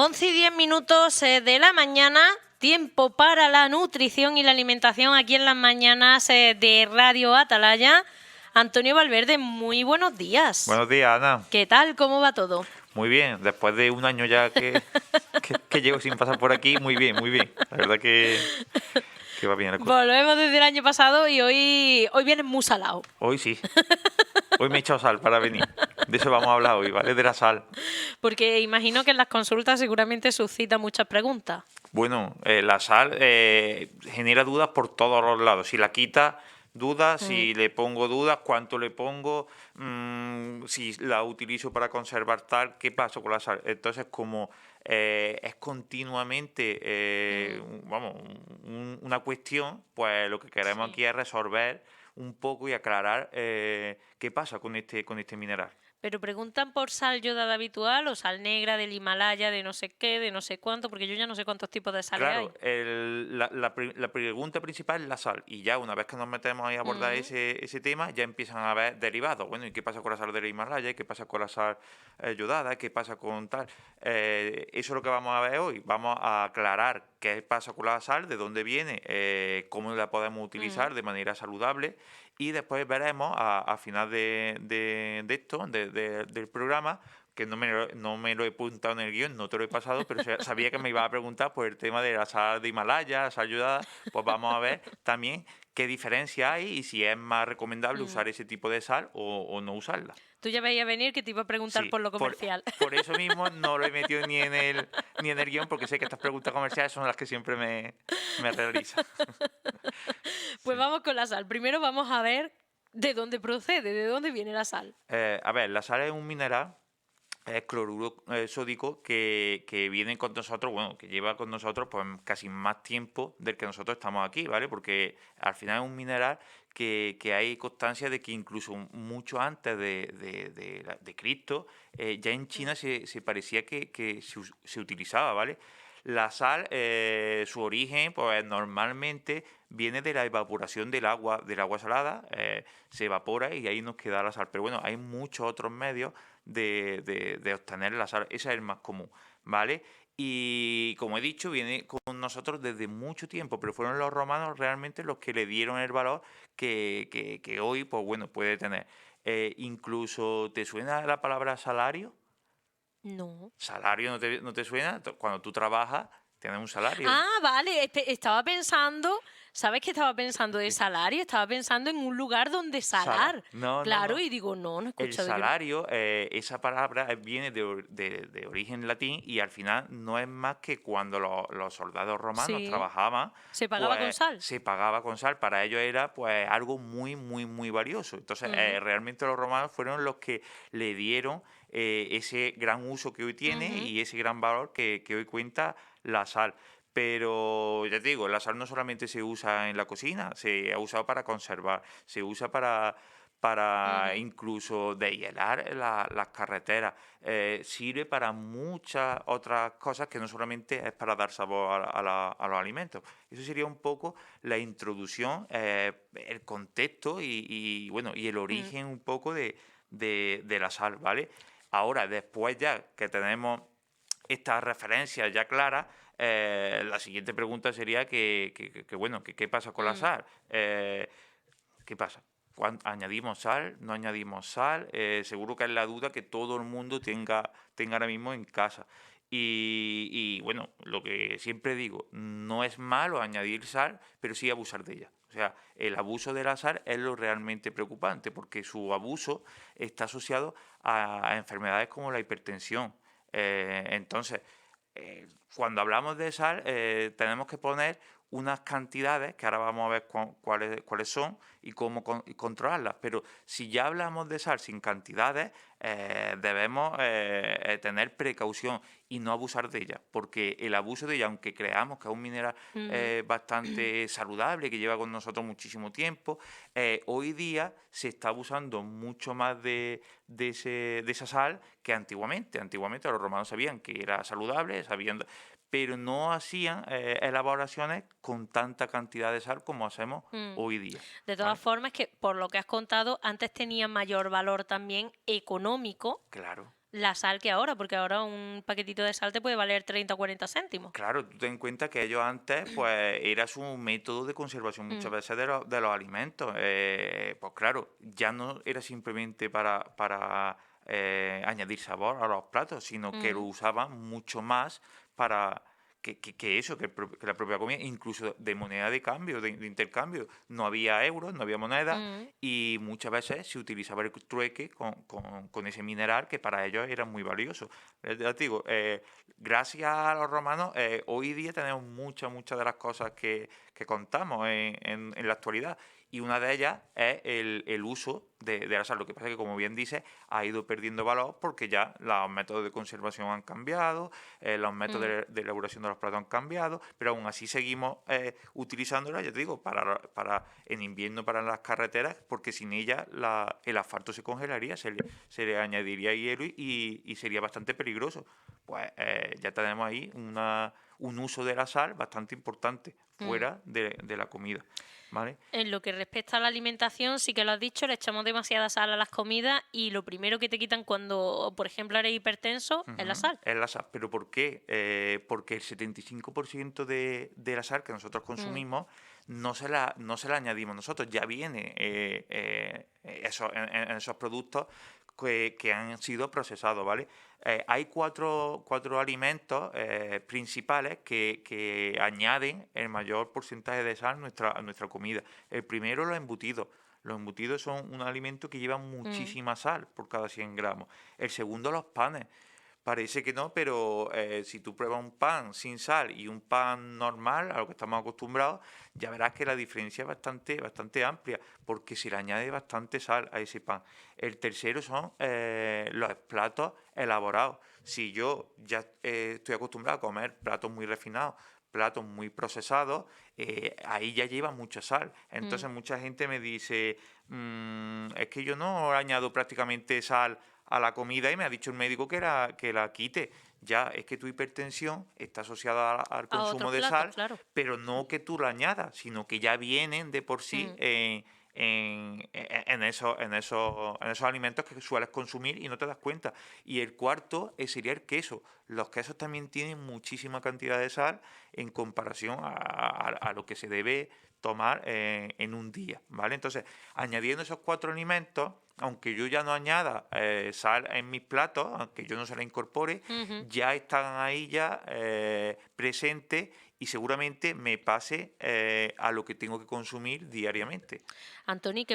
11:10 de la mañana, tiempo para la nutrición y la alimentación aquí en las mañanas de Radio Atalaya. Antonio Valverde, muy buenos días. Buenos días, Ana. ¿Qué tal? ¿Cómo va todo? Muy bien, después de un año ya que llevo sin pasar por aquí, muy bien, muy bien. La verdad que va bien la cosa. Volvemos desde el año pasado y hoy vienes muy salado. Hoy sí, hoy me he echado sal para venir. De eso vamos a hablar hoy, ¿vale? De la sal. Porque imagino que en las consultas seguramente suscita muchas preguntas. Bueno, la sal genera dudas por todos los lados. Si la quita, dudas. Si le pongo dudas, cuánto le pongo, si la utilizo para conservar tal, ¿qué pasa con la sal? Entonces, como es continuamente una cuestión, pues lo que queremos aquí es resolver un poco y aclarar qué pasa con este mineral. Pero preguntan por sal yodada habitual o sal negra del Himalaya, de no sé qué, de no sé cuánto, porque yo ya no sé cuántos tipos de sales hay. Claro, la pregunta principal es la sal, y ya una vez que nos metemos ahí a abordar ese tema, ya empiezan a haber derivados. Bueno, ¿y qué pasa con la sal del Himalaya? ¿Qué pasa con la sal yodada? ¿Qué pasa con tal? Eso es lo que vamos a ver hoy. Vamos a aclarar qué pasa con la sal, de dónde viene, cómo la podemos utilizar de manera saludable, y después veremos a final de esto, del programa, que no me lo he apuntado en el guión, no te lo he pasado, pero sabía que me iba a preguntar por el tema de la sal de Himalaya, la sal ayudada. Pues vamos a ver también qué diferencia hay y si es más recomendable usar ese tipo de sal o no usarla. Tú ya veías venir que te iba a preguntar Sí, por lo comercial. por eso mismo no lo he metido ni en el guión, porque sé que estas preguntas comerciales son las que siempre me realizan. Pues Sí. vamos con la sal. Primero vamos a ver de dónde procede, de dónde viene la sal. A ver, la sal es un mineral, es cloruro sódico que viene con nosotros, bueno, que lleva con nosotros pues casi más tiempo del que nosotros estamos aquí, ¿vale? Porque al final es un mineral que hay constancia de que incluso mucho antes de Cristo, ya en China se parecía que se utilizaba, ¿vale? La sal, su origen, pues normalmente viene de la evaporación del agua salada, se evapora y ahí nos queda la sal. Pero bueno, hay muchos otros medios de obtener la sal. Ese es el más común, ¿vale? Y como he dicho, viene con nosotros desde mucho tiempo, pero fueron los romanos realmente los que le dieron el valor que hoy, pues bueno, puede tener. Incluso, ¿te suena la palabra salario? No. ¿Salario no te suena? Cuando tú trabajas, tienes un salario. Ah, vale. Estaba pensando, ¿sabes qué estaba pensando de Sí. salario? Estaba pensando en un lugar donde salar. No, no, Claro, no. y digo, no he El escuchado yo. salario, esa palabra viene de origen latín, y al final no es más que cuando los soldados romanos Sí. trabajaban, ¿Se pagaba con pues sal? se pagaba con sal. Para ellos era pues algo muy, muy, muy valioso. Entonces, realmente los romanos fueron los que le dieron ese gran uso que hoy tiene Ujú. y ese gran valor que hoy cuenta la sal. Pero ya te digo, la sal no solamente se usa en la cocina, se ha usado para conservar, se usa para Ujú. incluso deshielar las carreteras. Sirve para muchas otras cosas que no solamente es para dar sabor a los alimentos. Eso sería un poco la introducción, el contexto bueno, y el Mm. origen un poco de la sal, ¿vale? Ahora, después ya que tenemos estas referencias ya claras, la siguiente pregunta sería bueno, ¿qué pasa con la Mm. sal? ¿Qué pasa? ¿Añadimos sal? ¿No añadimos sal? Seguro que es la duda que todo el mundo tenga ahora mismo en casa. Y bueno, lo que siempre digo, no es malo añadir sal, pero sí abusar de ella. O sea, el abuso de la sal es lo realmente preocupante, porque su abuso está asociado a enfermedades como la hipertensión. Entonces, cuando hablamos de sal, tenemos que poner unas cantidades, que ahora vamos a ver cuáles son y cómo controlarlas. Pero si ya hablamos de sal sin cantidades, debemos tener precaución y no abusar de ella, porque el abuso de ella, aunque creamos que es un mineral Ujú. bastante saludable, que lleva con nosotros muchísimo tiempo, hoy día se está abusando mucho más de esa sal que antiguamente. Antiguamente los romanos sabían que era saludable, pero no hacían elaboraciones con tanta cantidad de sal como hacemos Mm. hoy día, De todas ¿vale? formas, que por lo que has contado, antes tenía mayor valor también económico, Claro. la sal que ahora, porque ahora un paquetito de sal te puede valer 30 o 40 céntimos. Claro, tú ten en cuenta que ellos antes, pues, era su método de conservación muchas Mm, veces de los alimentos. Pues claro, ya no era simplemente para añadir sabor a los platos, sino que lo mm, usaban mucho más para que eso, que la propia comida, incluso de moneda de cambio, de intercambio. No había euros, no había moneda, mm. y muchas veces se utilizaba el trueque con ese mineral que para ellos era muy valioso. Ya te digo, gracias a los romanos, hoy día tenemos muchas de las cosas que contamos en la actualidad. Y una de ellas es el uso de la sal. Lo que pasa es que, como bien dices, ha ido perdiendo valor porque ya los métodos de conservación han cambiado, los métodos Mm. de elaboración de los platos han cambiado, pero aún así seguimos utilizándola, ya te digo, en invierno para las carreteras, porque sin ella el asfalto se congelaría, se le añadiría hielo y sería bastante peligroso. Pues ya tenemos ahí un uso de la sal bastante importante Mm. fuera de la comida, ¿vale? En lo que respecta a la alimentación, sí que lo has dicho, le echamos demasiada sal a las comidas y lo primero que te quitan cuando, por ejemplo, eres hipertenso es la Ujú, sal. es la sal. ¿Pero por qué? Porque el 75% de la sal que nosotros Mm, consumimos no se la añadimos nosotros, ya viene en esos productos que han sido procesados, ¿vale? Hay cuatro alimentos principales que añaden el mayor porcentaje de sal a nuestra comida. El primero, los embutidos. Los embutidos son un alimento que lleva mm, muchísima sal por cada 100 gramos. El segundo, los panes. Parece que no, pero si tú pruebas un pan sin sal y un pan normal, a lo que estamos acostumbrados, ya verás que la diferencia es bastante amplia, porque se le añade bastante sal a ese pan. El tercero son los platos elaborados. Si yo ya estoy acostumbrado a comer platos muy refinados, platos muy procesados, ahí ya lleva mucha sal. mm. Entonces mucha gente me dice, es que yo no añado prácticamente sal a la comida y me ha dicho el médico que la quite. Ya es que tu hipertensión está asociada al A otros consumo de platos, sal, claro. pero no que tú la añadas, sino que ya vienen de por sí Mm. en esos alimentos que sueles consumir y no te das cuenta. Y el cuarto sería el queso. Los quesos también tienen muchísima cantidad de sal en comparación a lo que se debe tomar en un día, ¿vale? Entonces, añadiendo esos cuatro alimentos, aunque yo ya no añada sal en mis platos, aunque yo no se la incorpore, Ujú. ya están ahí ya presentes y seguramente me pase a lo que tengo que consumir diariamente. Antoni,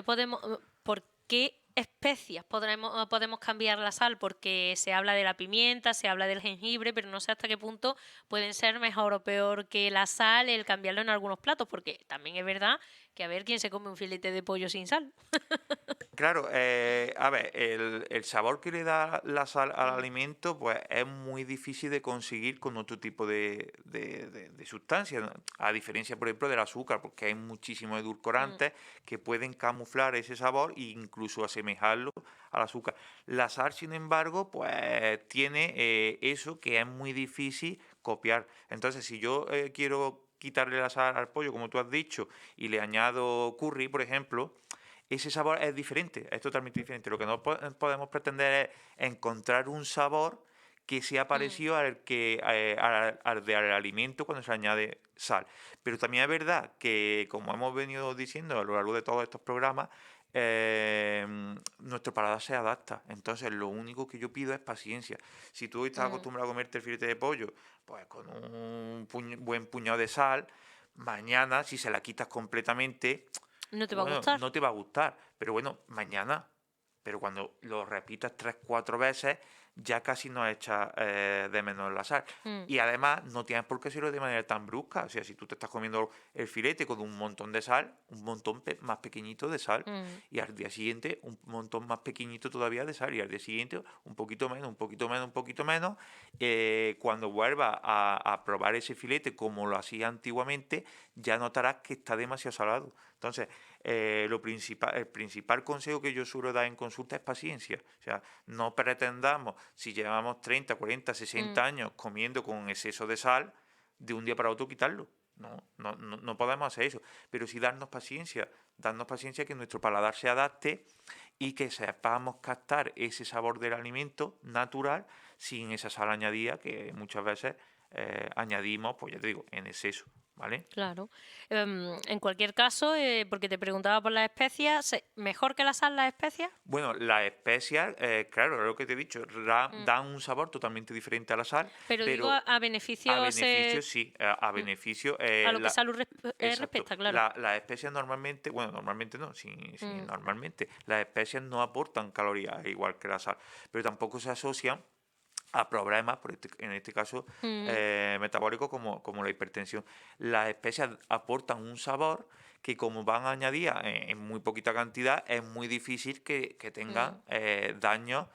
¿por qué especias podemos cambiar la sal? Porque se habla de la pimienta, se habla del jengibre, pero no sé hasta qué punto pueden ser mejor o peor que la sal el cambiarlo en algunos platos, porque también es verdad que a ver quién se come un filete de pollo sin sal. Claro, a ver, el sabor que le da la sal al Mm, alimento, pues es muy difícil de conseguir con otro tipo de sustancias, ¿no? A diferencia, por ejemplo, del azúcar, porque hay muchísimos mm, edulcorantes que pueden camuflar ese sabor e incluso asemejarlo al azúcar. La sal, sin embargo, pues tiene eso que es muy difícil copiar. Entonces, si yo quiero quitarle la sal al pollo, como tú has dicho, y le añado curry, por ejemplo, ese sabor es diferente, es totalmente diferente. Lo que no podemos pretender es encontrar un sabor que sea mm. parecido al del alimento cuando se le añade sal. Pero también es verdad que, como hemos venido diciendo a lo largo de todos estos programas, nuestro paladar se adapta. Entonces, lo único que yo pido es paciencia. Si tú hoy estás Mm. acostumbrado a comerte el filete de pollo, pues con un buen puñado de sal, mañana, si se la quitas completamente, No te va a bueno, gustar. no te va a gustar, pero bueno, mañana. Pero cuando lo repitas tres, cuatro veces, ya casi no echas de menos la sal. Mm, Y además, no tienes por qué hacerlo de manera tan brusca. O sea, si tú te estás comiendo el filete con un montón de sal, un montón más pequeñito de sal, mm. y al día siguiente un montón más pequeñito todavía de sal, y al día siguiente un poquito menos, un poquito menos, un poquito menos. Cuando vuelvas a probar ese filete como lo hacía antiguamente, ya notarás que está demasiado salado. Entonces, el principal consejo que yo suelo dar en consulta es paciencia. O sea, no pretendamos, si llevamos 30, 40, Mm. 60 años comiendo con exceso de sal, de un día para otro quitarlo. No podemos hacer eso. Pero sí darnos paciencia que nuestro paladar se adapte y que sepamos captar ese sabor del alimento natural sin esa sal añadida que muchas veces añadimos, pues ya te digo, en exceso, ¿vale? Claro. En cualquier caso, porque te preguntaba por las especias, ¿mejor que la sal las especias? Bueno, las especias, claro, es lo que te he dicho, Mm. dan un sabor totalmente diferente a la sal, Pero digo pero a a beneficio beneficio sí, a mm, beneficio, a lo que salud exacto. respecta, claro. Las especias normalmente, bueno, normalmente no, sí, sí, Mm, normalmente, las especias no aportan calorías igual que la sal, pero tampoco se asocian a problemas, en este caso mm, metabólicos como la hipertensión. Las especias aportan un sabor que como van añadidas en muy poquita cantidad, es muy difícil que tengan mm, daños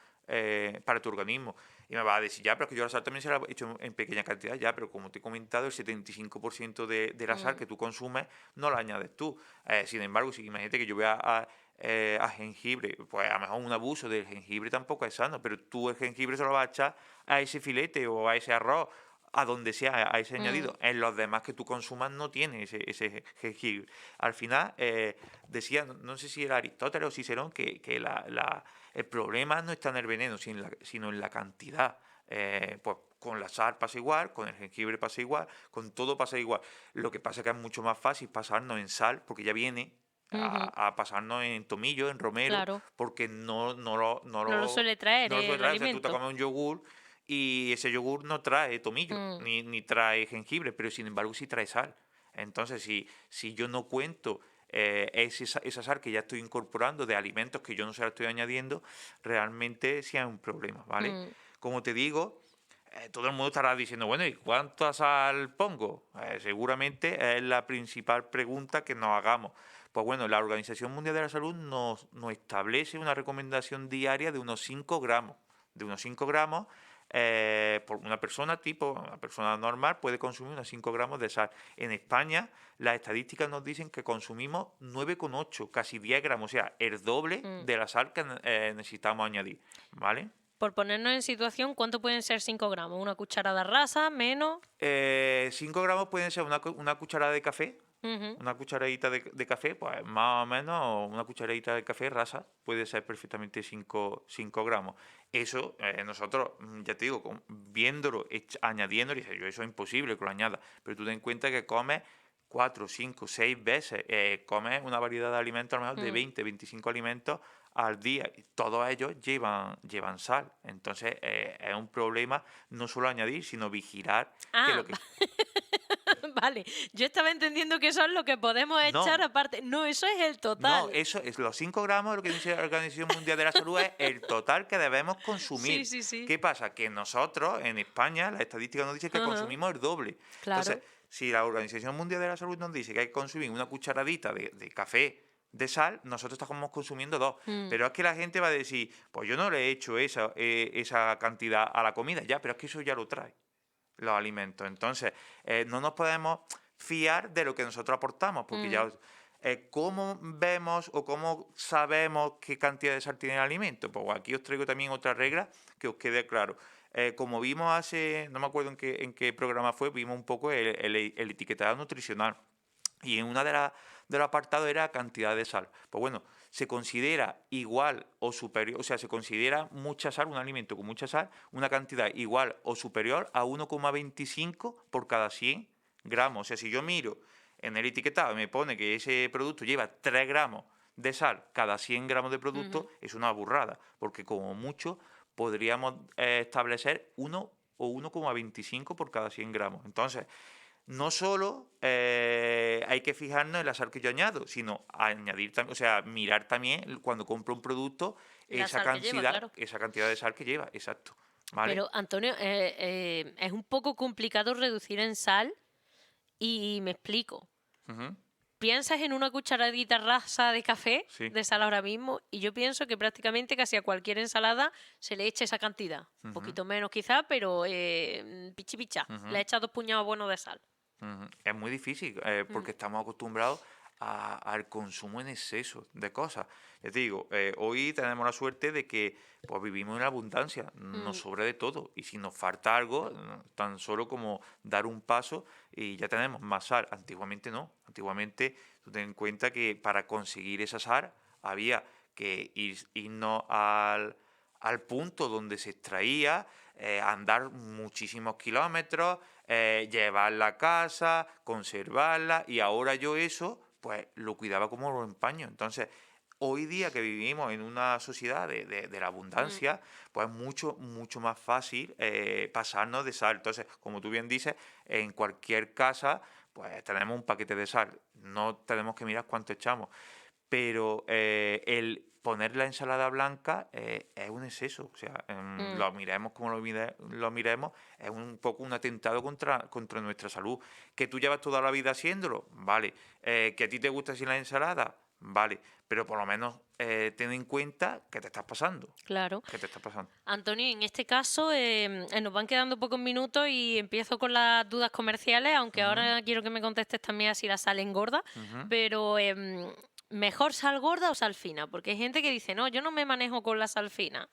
para tu organismo. Y me vas a decir, ya, pero es que yo la sal también se la he hecho en pequeña cantidad, ya, pero como te he comentado, el 75% de la sal mm, que tú consumes no la añades tú. Sin embargo, si imagínate que yo voy a jengibre, pues a lo mejor un abuso del jengibre tampoco es sano, pero tú el jengibre se lo vas a echar a ese filete o a ese arroz, a donde sea, a ese mm, añadido. En los demás que tú consumas no tiene ese jengibre. Al final, decía, no sé si era Aristóteles o Cicerón, que el problema no está en el veneno, sino en la cantidad. Pues con la sal pasa igual, con el jengibre pasa igual, con todo pasa igual. Lo que pasa es que es mucho más fácil pasarnos en sal, porque ya viene ujú, a pasarnos en tomillo, en romero, claro. porque No lo suele traer no lo suele el traer. O sea, tú te alimento. comes un yogur y ese yogur no trae tomillo, Mm, ni trae jengibre, pero sin embargo sí trae sal. Entonces, si yo no cuento esa sal que ya estoy incorporando de alimentos que yo no se la estoy añadiendo, realmente sí hay un problema, ¿vale? mm, Como te digo, todo el mundo estará diciendo, bueno, ¿y cuánta sal pongo? Seguramente es la principal pregunta que nos hagamos. Pues bueno, la Organización Mundial de la Salud nos establece una recomendación diaria de unos 5 gramos. De unos 5 gramos, por una persona normal puede consumir unos 5 gramos de sal. En España, las estadísticas nos dicen que consumimos 9,8, casi 10 gramos, o sea, el doble mm. de la sal que necesitamos añadir, ¿vale? Por ponernos en situación, ¿cuánto pueden ser 5 gramos? ¿Una cucharada rasa? ¿Menos? 5 gramos pueden ser una cucharada de café, Ujú, una cucharadita de café, pues más o menos una cucharadita de café rasa puede ser perfectamente 5 gramos. Eso nosotros, ya te digo, viéndolo, añadiéndolo, dices, yo eso es imposible que lo añada, pero tú ten en cuenta que comes 4, 5, 6 veces, comes una variedad de alimentos, a lo mejor de mm. 20, 25 alimentos al día, y todos ellos llevan sal. Entonces es un problema no solo añadir, sino vigilar que Ah, lo que... vale. Yo estaba entendiendo que eso es lo que podemos echar No, aparte. No, eso es el no, total. eso es los 5 gramos, lo que dice la Organización Mundial de la Salud es el total que debemos Sí, consumir. sí, sí. ¿Qué pasa? Que nosotros, en España, las estadísticas nos dicen que Ajá, consumimos el doble. Entonces, claro. si la Organización Mundial de la Salud nos dice que hay que consumir una cucharadita de café de sal, nosotros estamos consumiendo dos. Mm, Pero es que la gente va a decir, pues yo no le he hecho esa cantidad a la comida, ya, pero es que eso ya lo trae los alimentos. Entonces, no nos podemos fiar de lo que nosotros aportamos, porque mm, ya ¿cómo vemos o cómo sabemos qué cantidad de sal tiene el alimento? Pues aquí os traigo también otra regla que os quede claro. Como vimos no me acuerdo en qué programa fue, vimos un poco el etiquetado nutricional. Y en una de los apartados era cantidad de sal. Pues bueno, se considera igual o superior, o sea, se considera mucha sal, un alimento con mucha sal, una cantidad igual o superior a 1,25 por cada 100 gramos. O sea, si yo miro en el etiquetado y me pone que ese producto lleva 3 gramos de sal cada 100 gramos de producto, ujú. es una burrada, porque como mucho podríamos establecer 1 o 1,25 por cada 100 gramos. Entonces, no solo hay que fijarnos en la sal que yo añado, sino añadir también, o sea, mirar también cuando compro un producto La sal que lleva, claro. esa cantidad de sal que lleva, exacto, ¿vale? Pero, Antonio, es un poco complicado reducir en sal y me explico. Ujú, Piensas en una cucharadita rasa de café sí, de sal ahora mismo y yo pienso que prácticamente casi a cualquier ensalada se le echa esa cantidad. Un ujú, poquito menos quizá, pero pichi picha. Le ujú. echa 2 puñados buenos de sal. Ujú. Es muy difícil Mm, porque estamos acostumbrados al consumo en exceso de cosas. Ya te digo, hoy tenemos la suerte de que pues, vivimos en abundancia, nos mm, sobra de todo. Y si nos falta algo, tan solo como dar un paso y ya tenemos más sal. Antiguamente no. Antiguamente, tú ten en cuenta que para conseguir esa sal había que irnos al punto donde se extraía, andar muchísimos kilómetros, llevarla a casa, conservarla, y ahora yo eso, pues lo cuidaba como lo empaño. Entonces, hoy día que vivimos en una sociedad de la Mm, abundancia, pues es mucho, mucho más fácil pasarnos de sal. Entonces, como tú bien dices, en cualquier casa, pues tenemos un paquete de sal. No tenemos que mirar cuánto echamos, pero el poner la ensalada blanca es un exceso. O sea, mm. lo miremos como lo miremos, es un poco un atentado contra nuestra salud. ¿Que tú llevas toda la vida haciéndolo? Vale. ¿Que a ti te gusta así la ensalada? Vale. Pero por lo menos ten en cuenta que te estás pasando. Claro. Que te estás pasando. Antonio, en este caso nos van quedando pocos minutos y empiezo con las dudas comerciales, aunque Ujú, ahora quiero que me contestes también a si la sal engorda, ujú. pero ¿mejor sal gorda o sal fina? Porque hay gente que dice, no, yo no me manejo con la sal fina.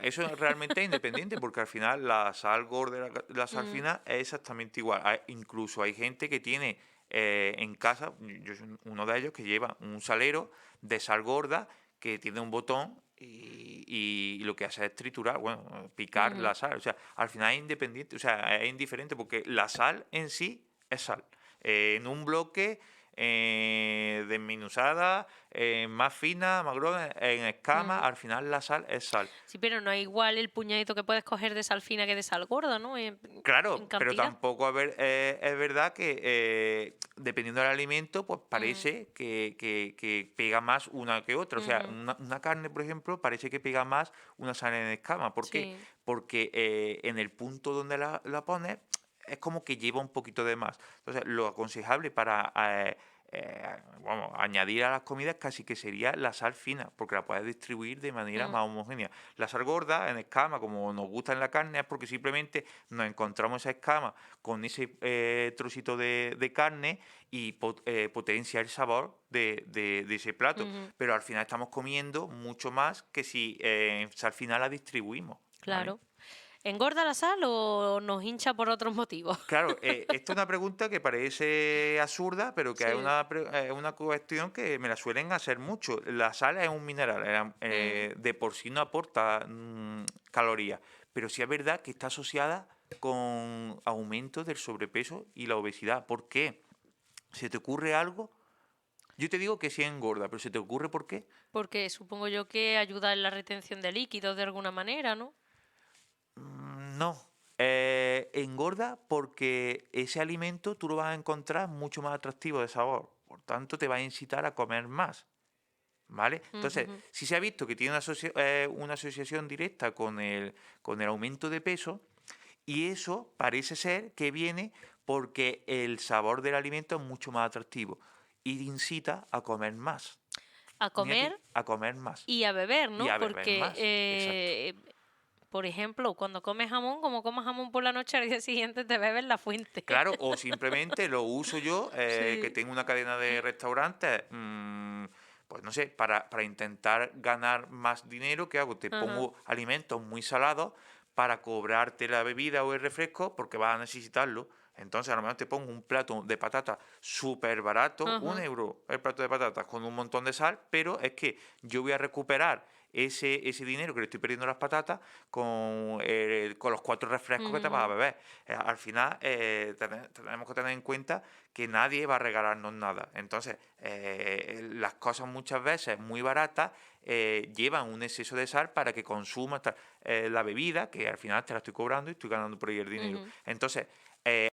Eso es realmente independiente, porque al final la sal gorda y la sal Mm, fina es exactamente igual. Incluso hay gente que tiene en casa, yo soy uno de ellos, que lleva un salero de sal gorda que tiene un botón y lo que hace es triturar, bueno, picar ujú. la sal. O sea, al final es independiente, o sea, es indiferente, porque la sal en sí es sal. En un bloque desmenuzada, más fina, más gruesa, en escama, Ujú. al final la sal es sal. Sí, pero no es igual el puñadito que puedes coger de sal fina que de sal gorda, ¿no? En Claro, pero cantidad. tampoco es verdad que dependiendo del alimento, pues Mm, parece que pega más una que otra. O sea, ujú. una carne, por ejemplo, parece que pega más una sal en escama. ¿Por qué? Sí. Porque en el punto donde la pones es como que lleva un poquito de más. Entonces, lo aconsejable para vamos, añadir a las comidas casi que sería la sal fina, porque la puedes distribuir de manera Mm, más homogénea. La sal gorda en escama, como nos gusta en la carne, es porque simplemente nos encontramos esa escama con ese trocito de carne y potencia el sabor de ese plato. ujú. Pero al final estamos comiendo mucho más que si al final la distribuimos, ¿vale? Claro. ¿Engorda la sal o nos hincha por otros motivos? Claro, esta es una pregunta que parece absurda, pero que es Sí. una cuestión que me la suelen hacer mucho. La sal es un mineral, Mm. de por sí no aporta calorías, pero sí es verdad que está asociada con aumento del sobrepeso y la obesidad. ¿Por qué? ¿Se te ocurre algo? Yo te digo que sí engorda, pero ¿se te ocurre por qué? Porque supongo yo que ayuda en la retención de líquidos de alguna manera, ¿no? No. Engorda porque ese alimento tú lo vas a encontrar mucho más atractivo de sabor. Por tanto, te va a incitar a comer más. ¿Vale? Entonces, Ujujú. si se ha visto que tiene una asociación directa con el aumento de peso, y eso parece ser que viene porque el sabor del alimento es mucho más atractivo y incita a comer más. A Mira comer a comer más y a beber, y ¿no? a beber Porque, más. Exacto. por ejemplo, cuando comes jamón, como comas jamón por la noche, al día siguiente te bebes la fuente. Claro, o simplemente lo uso yo, que Sí. tengo una cadena de restaurantes, pues no sé, para intentar ganar más dinero, ¿qué hago? Te Ajá. pongo alimentos muy salados para cobrarte la bebida o el refresco porque vas a necesitarlo. Entonces, a lo mejor te pongo un plato de patatas súper barato, un Ajá. euro el plato de patatas con un montón de sal, pero es que yo voy a recuperar ese dinero que le estoy perdiendo a las patatas con los 4 refrescos que te vas a Ujú. beber. Al final tenemos que tener en cuenta que nadie va a regalarnos nada. Entonces, las cosas muchas veces muy baratas llevan un exceso de sal para que consumas la bebida, que al final te la estoy cobrando y estoy ganando por ahí el dinero. Ujú. Entonces,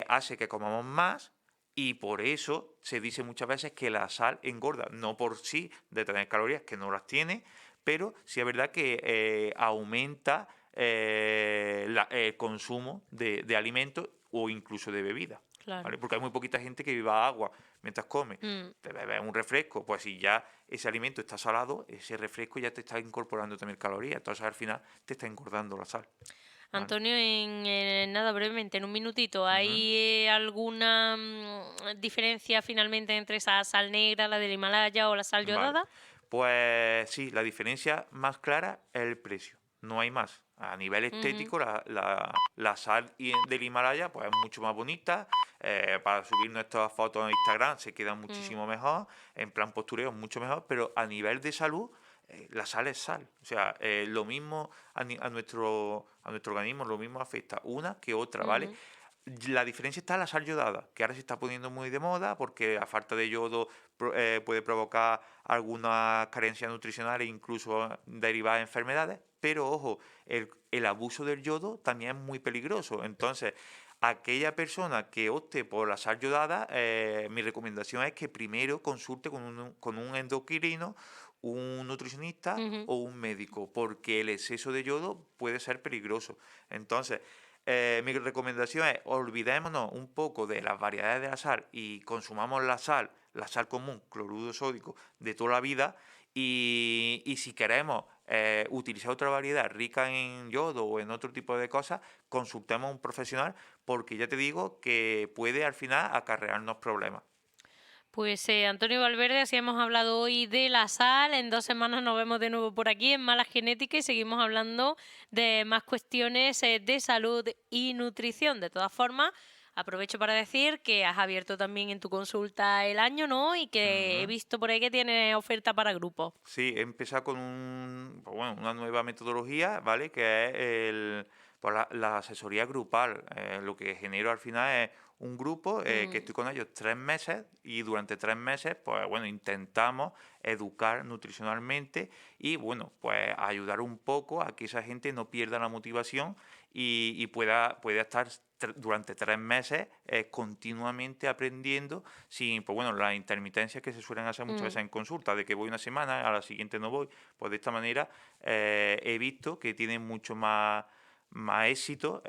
hace que comamos más. Y por eso se dice muchas veces que la sal engorda, no por sí de tener calorías, que no las tiene, pero sí es verdad que aumenta el consumo de alimentos o incluso de bebidas, Claro. ¿vale? Porque hay muy poquita gente que beba agua mientras come. Mm. Te bebes un refresco, pues si ya ese alimento está salado, ese refresco ya te está incorporando también calorías, entonces al final te está engordando la sal, ¿vale? Antonio, nada, brevemente, en un minutito, Ujú. ¿hay alguna diferencia finalmente entre esa sal negra, la del Himalaya o la sal Vale. yodada? Pues sí, la diferencia más clara es el precio, no hay más. A nivel Ujú. estético, la sal del Himalaya pues, es mucho más bonita. Para subir nuestras fotos a Instagram se queda Mm. muchísimo mejor. En plan postureo, mucho mejor. Pero a nivel de salud, la sal es sal. O sea, lo mismo a nuestro organismo, lo mismo afecta una que otra, ¿vale? Ujú. La diferencia está en la sal yodada, que ahora se está poniendo muy de moda porque a falta de yodo puede provocar algunas carencias nutricionales, incluso derivadas de enfermedades. Pero ojo, el abuso del yodo también es muy peligroso. Entonces, aquella persona que opte por la sal yodada, mi recomendación es que primero consulte con un endocrino, un nutricionista Ujú. o un médico, porque el exceso de yodo puede ser peligroso. Entonces, mi recomendación es olvidémonos un poco de las variedades de la sal y consumamos la sal común, cloruro sódico, de toda la vida. Y si queremos utilizar otra variedad rica en yodo o en otro tipo de cosas, consultemos a un profesional porque ya te digo que puede al final acarrearnos problemas. Pues Antonio Valverde, así hemos hablado hoy de la sal. En 2 semanas nos vemos de nuevo por aquí en Mala Genética y seguimos hablando de más cuestiones de salud y nutrición. De todas formas, aprovecho para decir que has abierto también en tu consulta el año, ¿no? Y que he Ujú. visto por ahí que tiene oferta para grupos. Sí, he empezado con pues bueno, una nueva metodología, ¿vale? Que es pues la asesoría grupal. Lo que genero al final es un grupo que Mm. estoy con ellos 3 meses y durante 3 meses, pues bueno, intentamos educar nutricionalmente y bueno, pues ayudar un poco a que esa gente no pierda la motivación y pueda estar durante 3 meses continuamente aprendiendo sin, pues bueno, las intermitencias que se suelen hacer muchas Mm. veces en consulta, de que voy una semana, a la siguiente no voy, pues de esta manera he visto que tiene mucho más éxito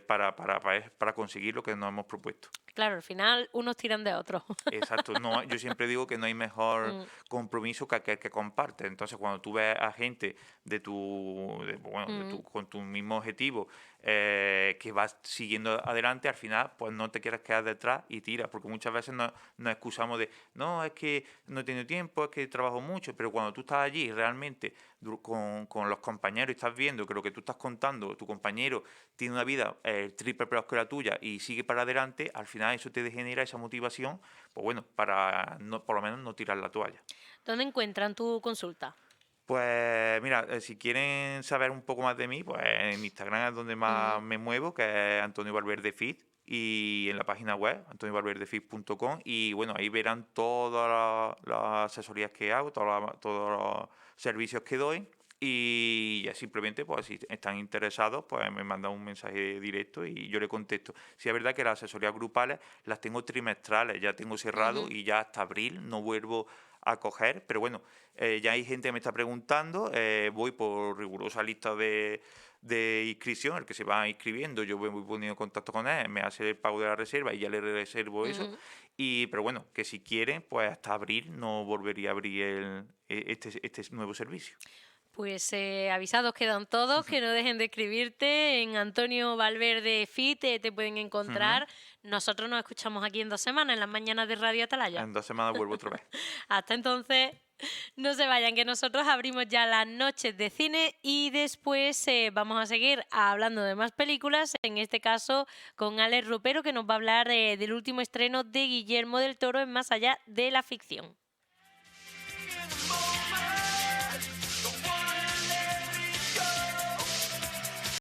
para conseguir lo que nos hemos propuesto. Claro, al final unos tiran de otros. Exacto, no, yo siempre digo que no hay mejor Mm. compromiso que aquel que comparte. Entonces, cuando tú ves a gente bueno, Mm. con tu mismo objetivo, que vas siguiendo adelante, al final, pues no te quieres quedar detrás y tiras, porque muchas veces nos excusamos de, no, es que no he tenido tiempo, es que trabajo mucho, pero cuando tú estás allí realmente con los compañeros y estás viendo que lo que tú estás contando, tu compañero tiene una vida el triple peor que la tuya y sigue para adelante, al final eso te genera esa motivación, pues bueno, para no, por lo menos no tirar la toalla. ¿Dónde encuentran tu consulta? Pues mira, si quieren saber un poco más de mí, pues en Instagram es donde más Ujú. me muevo, que es Antonio Valverde Fit, y en la página web, antoniovalverdefit.com, y bueno, ahí verán todas las asesorías que hago, todos los servicios que doy, y ya simplemente, pues si están interesados, pues me mandan un mensaje directo y yo le contesto. Si es verdad que las asesorías grupales las tengo trimestrales, ya tengo cerrado Ujú. y ya hasta abril no vuelvo a coger, pero bueno, ya hay gente que me está preguntando, voy por rigurosa lista de inscripción, el que se va inscribiendo, yo voy poniendo en contacto con él, me hace el pago de la reserva y ya le reservo eso. Ujú. Pero bueno, que si quieren, pues hasta abril no volvería a abrir este nuevo servicio. Pues avisados quedan todos, que no dejen de escribirte. En Antonio Valverde Fit te pueden Ujú. encontrar. Nosotros nos escuchamos aquí en 2 semanas, en las mañanas de Radio Atalaya. En 2 semanas vuelvo otra vez. Hasta entonces, no se vayan, que nosotros abrimos ya las noches de cine y después vamos a seguir hablando de más películas, en este caso con Alex Rupero, que nos va a hablar del último estreno de Guillermo del Toro en Más allá de la ficción.